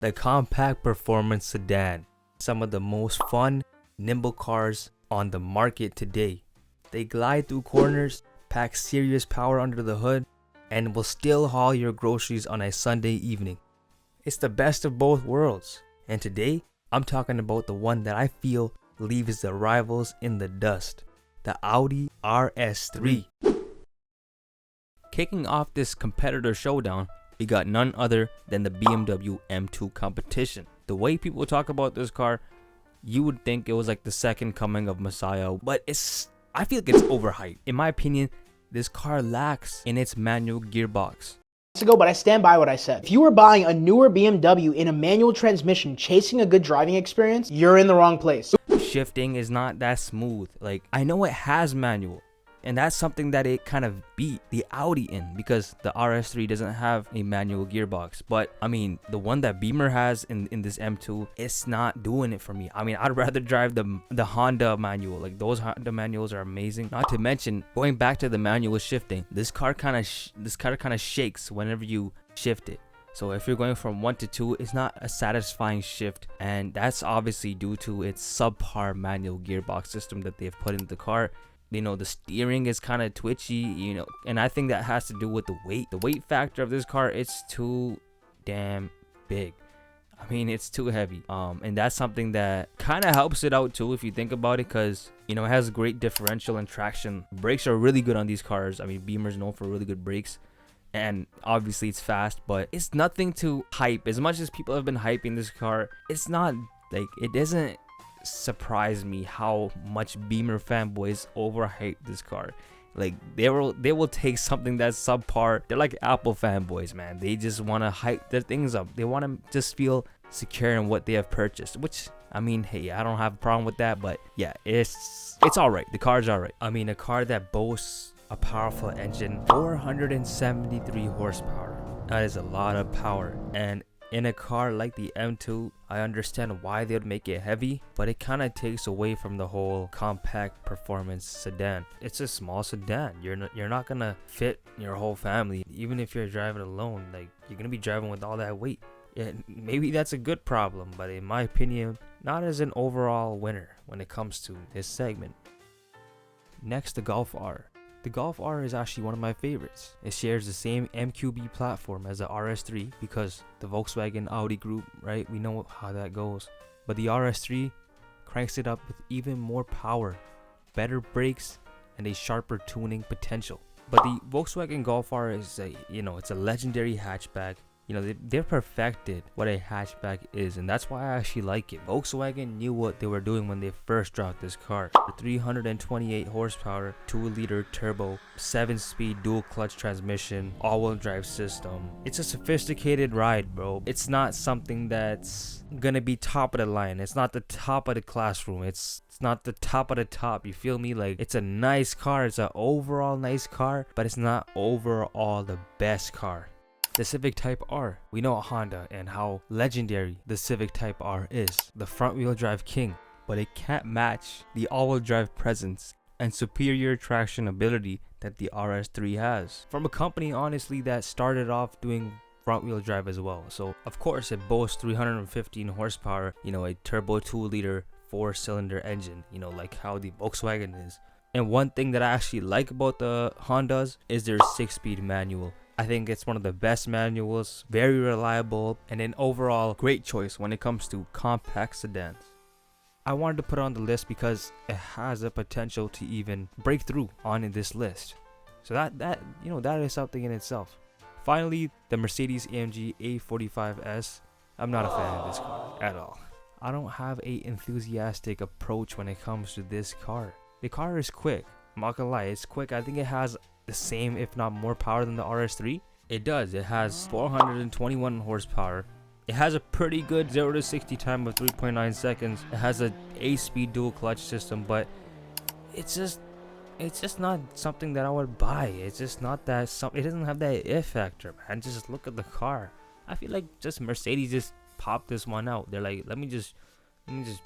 the compact performance sedan. Some of the most fun, nimble cars on the market today. They glide through corners, pack serious power under the hood, and will still haul your groceries on a Sunday evening. It's the best of both worlds. And today, I'm talking about the one that I feel leaves the rivals in the dust. The Audi RS3. Kicking off this competitor showdown, we got none other than the BMW M2 competition. The way people talk about this car, you would think it was like the second coming of Messiah, but I feel like it's overhyped. In my opinion, this car lacks in its manual gearbox. Ago, but I stand by what I said. If you were buying a newer BMW in a manual transmission chasing a good driving experience, you're in the wrong place. Shifting is not that smooth. Like, I know it has manual, and that's something that it kind of beat the Audi in, because the RS3 doesn't have a manual gearbox. But I mean, the one that Beamer has in this M2, it's not doing it for me. I mean, I'd rather drive the Honda manual. Like, those Honda manuals are amazing. Not to mention, going back to the manual shifting, this car kind of shakes whenever you shift it. So if you're going from 1 to 2, it's not a satisfying shift, and that's obviously due to its subpar manual gearbox system that they've put in the car. You know, the steering is kind of twitchy, you know, and I think that has to do with the weight factor of this car. It's too damn big. I mean, it's too heavy, and that's something that kind of helps it out too, if you think about it, because, you know, it has great differential and traction. Brakes are really good on these cars. I mean, Beamer's known for really good brakes, and obviously it's fast, but it's nothing to hype. As much as people have been hyping this car, it's not like, it doesn't surprise me how much Beamer fanboys overhype this car. Like, they will take something that's subpar. They're like Apple fanboys, man. They just want to hype their things up. They want to just feel secure in what they have purchased, which, I mean, hey, I don't have a problem with that. But yeah, it's all right. The car's all right. I mean, a car that boasts a powerful engine, 473 horsepower. That is a lot of power. And in a car like the M2, I understand why they would make it heavy, but it kind of takes away from the whole compact performance sedan. It's a small sedan. You're not gonna fit your whole family. Even if you're driving alone, like, you're gonna be driving with all that weight. Yeah, maybe that's a good problem, but in my opinion, not as an overall winner when it comes to this segment. Next, the Golf R. The Golf R is actually one of my favorites. It shares the same MQB platform as the RS3 because the Volkswagen Audi group, right? We know how that goes. But the RS3 cranks it up with even more power, better brakes, and a sharper tuning potential. But the Volkswagen Golf R is it's a legendary hatchback. You know, they've perfected what a hatchback is, and that's why I actually like it. Volkswagen knew what they were doing when they first dropped this car. The 328 horsepower, 2-liter turbo, 7-speed dual clutch transmission, all-wheel drive system. It's a sophisticated ride, bro. It's not something that's gonna be top of the line. It's not the top of the classroom. It's not the top of the top. You feel me? Like, it's a nice car. It's an overall nice car, but it's not overall the best car. The Civic Type R. We know Honda and how legendary the Civic Type R is. The front-wheel drive king, but it can't match the all-wheel drive presence and superior traction ability that the RS3 has. From a company, honestly, that started off doing front-wheel drive as well. So, of course, it boasts 315 horsepower, you know, a turbo 2-liter 4-cylinder engine, you know, like how the Volkswagen is. And one thing that I actually like about the Hondas is their 6-speed manual. I think it's one of the best manuals, very reliable, and an overall great choice when it comes to compact sedans. I wanted to put it on the list because it has the potential to even break through on this list. So that is something in itself. Finally, the Mercedes-AMG A45 S. I'm not a fan of this car at all. I don't have an enthusiastic approach when it comes to this car. The car is quick. I'm not gonna lie, it's quick. I think it has the same, if not more, power than the RS3. It does. It has 421 horsepower. It has a pretty good 0 to 60 time of 3.9 seconds. It has a 8-speed dual clutch system, but it's just not something that I would buy. It's just not that it doesn't have that if factor, man. Just look at the car. I feel like just Mercedes just popped this one out. They're like, let me just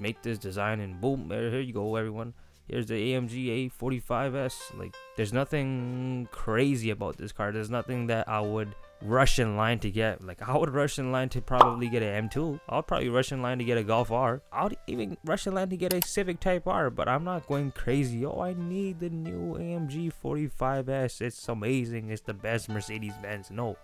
make this design, and boom, here you go, everyone. Here's the AMG A45 S. Like, there's nothing crazy about this car. There's nothing that I would rush in line to get. Like, I would rush in line to probably get an M2. I'll probably rush in line to get a Golf R. I'll even rush in line to get a Civic Type R, but I'm not going crazy. Oh, I need the new AMG A45 S. It's amazing. It's the best Mercedes-Benz. No,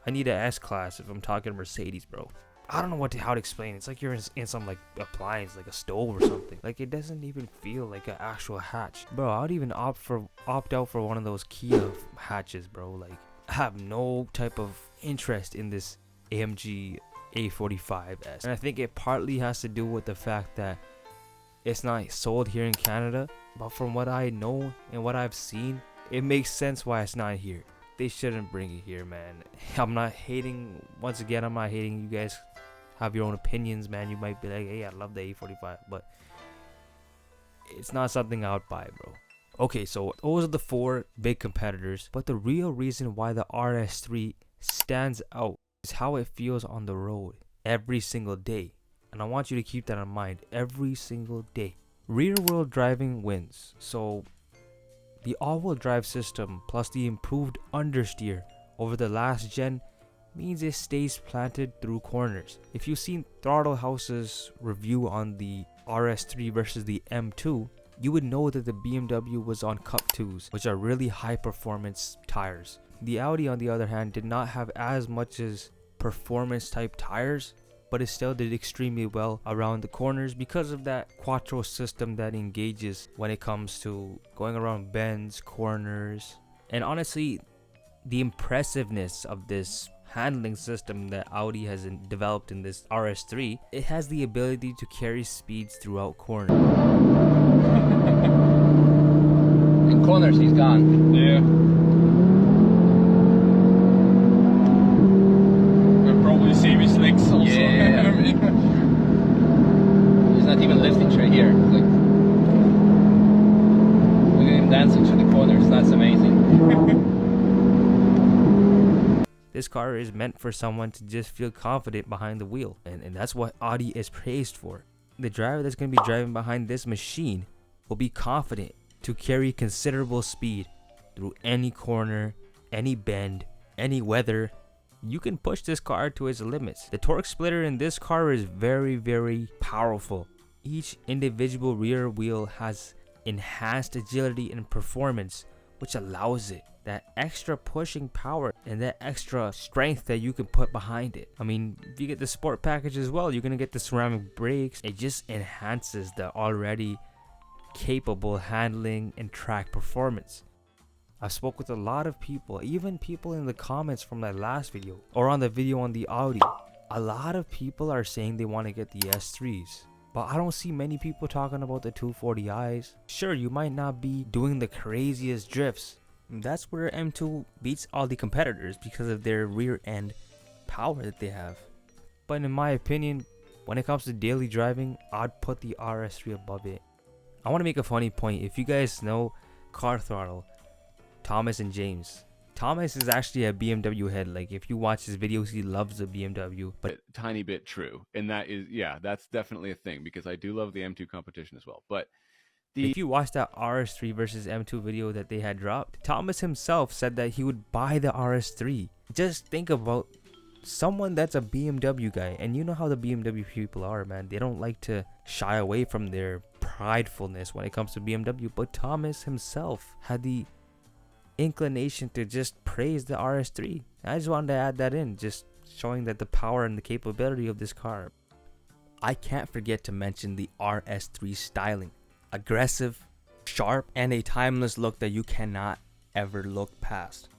I need an S-Class if I'm talking Mercedes, bro. I don't know how to explain it. It's like you're in some like appliance, like a stove or something. Like, it doesn't even feel like an actual hatch. Bro, I would even opt out for one of those Kia hatches, bro. Like, I have no type of interest in this AMG A45 S. And I think it partly has to do with the fact that it's not sold here in Canada. But from what I know and what I've seen, it makes sense why it's not here. They shouldn't bring it here, man. I'm not hating. Once again, I'm not hating. You guys have your own opinions, man. You might be like, hey, I love the A45, but it's not something I would buy, bro. Okay, so those are the 4 big competitors, but the real reason why the RS3 stands out is how it feels on the road every single day. And I want you to keep that in mind every single day. Rear wheel driving wins. So the all-wheel drive system plus the improved understeer over the last gen means it stays planted through corners. If you've seen Throttle House's review on the RS3 versus the M2, you would know that the BMW was on Cup 2s, which are really high performance tires. The Audi, on the other hand, did not have as much as performance type tires, but it still did extremely well around the corners because of that quattro system that engages when it comes to going around bends, corners. And honestly, the impressiveness of this handling system that Audi has developed in this RS3, it has the ability to carry speeds throughout corners. In corners, he's gone. Yeah. And probably semi slicks also. Yeah. He's not even lifting straight here. Look at him dancing through the corners. That's amazing. This car is meant for someone to just feel confident behind the wheel, and that's what Audi is praised for. The driver that's going to be driving behind this machine will be confident to carry considerable speed through any corner, any bend, any weather. You can push this car to its limits. The torque splitter in this car is very, very powerful. Each individual rear wheel has enhanced agility and performance, which allows it that extra pushing power and that extra strength that you can put behind it. I mean, if you get the sport package as well, you're gonna get the ceramic brakes. It just enhances the already capable handling and track performance. I've spoke with a lot of people, even people in the comments from that last video or on the video on the Audi. A lot of people are saying they want to get the S3s, but I don't see many people talking about the 240i's. Sure, you might not be doing the craziest drifts. That's where M2 beats all the competitors because of their rear end power that they have. But in my opinion, when it comes to daily driving, I'd put the RS3 above it. I want to make a funny point. If you guys know Car Throttle, Thomas and James, Thomas is actually a BMW head. Like, if you watch his videos, he loves the BMW. But A tiny bit true, and that is, yeah, that's definitely a thing because I do love the M2 competition as well. But if you watch that RS3 versus M2 video that they had dropped, Thomas himself said that he would buy the RS3. Just think about someone that's a BMW guy, and you know how the BMW people are, man. They don't like to shy away from their pridefulness when it comes to BMW. But Thomas himself had the inclination to just praise the RS3. I just wanted to add that in, just showing that the power and the capability of this car. I can't forget to mention the RS3 styling. Aggressive, sharp, and a timeless look that you cannot ever look past.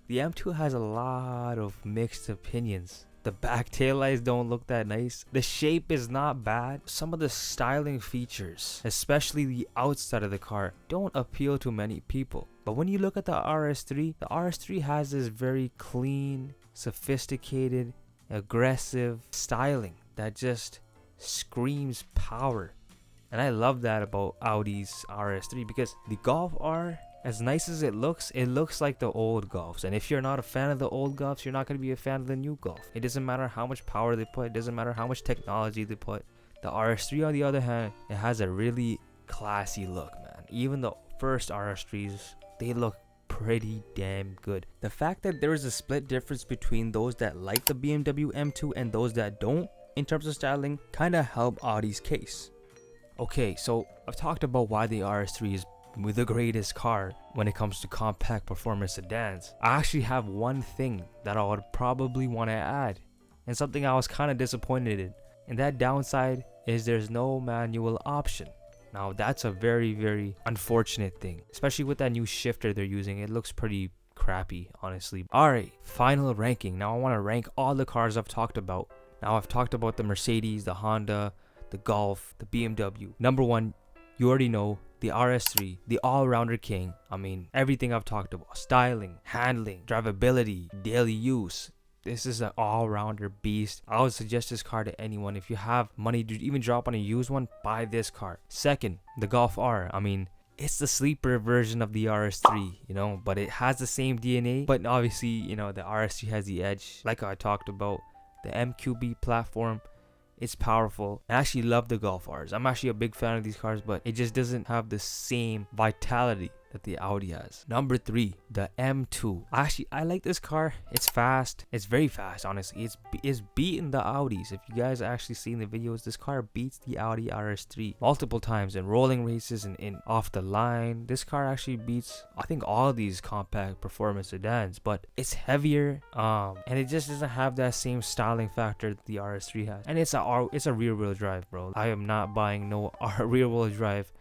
The M2 has a lot of mixed opinions. The back taillights don't look that nice. The shape is not bad. Some of the styling features, especially the outside of the car, don't appeal to many people. But when you look at the RS3 has this very clean, sophisticated, aggressive styling that just screams power. And I love that about Audi's RS3 because the Golf R, as nice as it looks like the old Golfs. And if you're not a fan of the old Golfs, you're not going to be a fan of the new Golf. It doesn't matter how much power they put. It doesn't matter how much technology they put. The RS3, on the other hand, it has a really classy look, man. Even the first RS3s, they look pretty damn good. The fact that there is a split difference between those that like the BMW M2 and those that don't in terms of styling kind of help Audi's case. Okay, so I've talked about why the RS3 is the greatest car when it comes to compact performance sedans. I actually have one thing that I would probably want to add, and something I was kind of disappointed in, and that downside is there's no manual option. Now that's a very, very unfortunate thing, especially with that new shifter they're using. It looks pretty crappy, honestly. Alright, final ranking. Now I want to rank all the cars I've talked about. Now I've talked about the Mercedes, the Honda, the Golf, the BMW. Number 1, you already know, the RS3, the all-rounder king. I mean, everything I've talked about: styling, handling, drivability, daily use. This is an all-rounder beast. I would suggest this car to anyone. If you have money to even drop on a used one, buy this car. Second, the Golf R. I mean, it's the sleeper version of the RS3, you know, but it has the same DNA. But obviously, you know, the RS3 has the edge. Like I talked about, the MQB platform, it's powerful. I actually love the Golf Rs. I'm actually a big fan of these cars, but it just doesn't have the same vitality that the Audi has. Number 3, the M2. I like this car. It's fast. It's very fast, honestly. It's beating the Audis. If you guys actually seen the videos, this car beats the Audi RS3 multiple times in rolling races and in off the line. This car actually beats, I think, all of these compact performance sedans, but it's heavier, and it just doesn't have that same styling factor that the RS3 has. And it's a rear wheel drive, bro. I am not buying no rear wheel drive.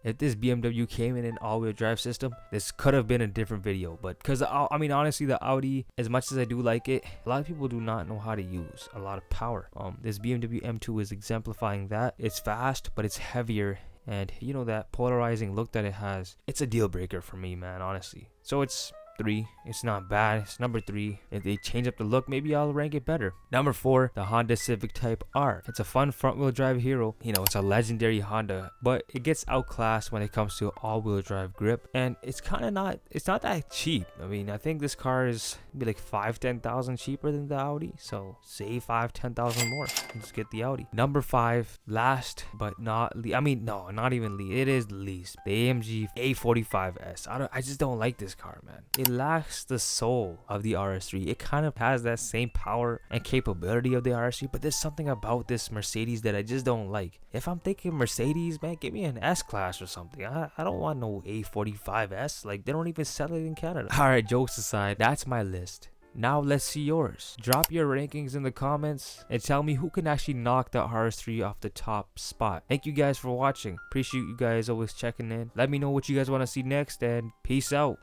If this BMW came in an all-wheel drive system, this could have been a different video. But because, I mean, honestly, the Audi, as much as I do like it, a lot of people do not know how to use a lot of power. This BMW M2 is exemplifying that. It's fast, but it's heavier. And, you know, that polarizing look that it has, it's a deal breaker for me, man, honestly. So it's 3. It's not bad. It's number 3. If they change up the look, maybe I'll rank it better. Number 4, the Honda Civic Type R. It's a fun front-wheel drive hero. You know, it's a legendary Honda, but it gets outclassed when it comes to all-wheel drive grip, and it's kind of not. It's not that cheap. I mean, I think this car is be like 5,000-10,000 cheaper than the Audi. So save 5,000-10,000 more and just get the Audi. Number 5, last but not least. I mean, no, not even least. It is least. The AMG A45 S. I just don't like this car, man. It lacks the soul of the RS3. It kind of has that same power and capability of the RS3, but there's something about this Mercedes that I just don't like. If I'm thinking Mercedes, man, give me an S-Class or something. I don't want no A45 S. Like, they don't even sell it in Canada. Alright, jokes aside, that's my list. Now let's see yours. Drop your rankings in the comments and tell me who can actually knock the RS3 off the top spot. Thank you guys for watching. Appreciate you guys always checking in. Let me know what you guys want to see next, and peace out.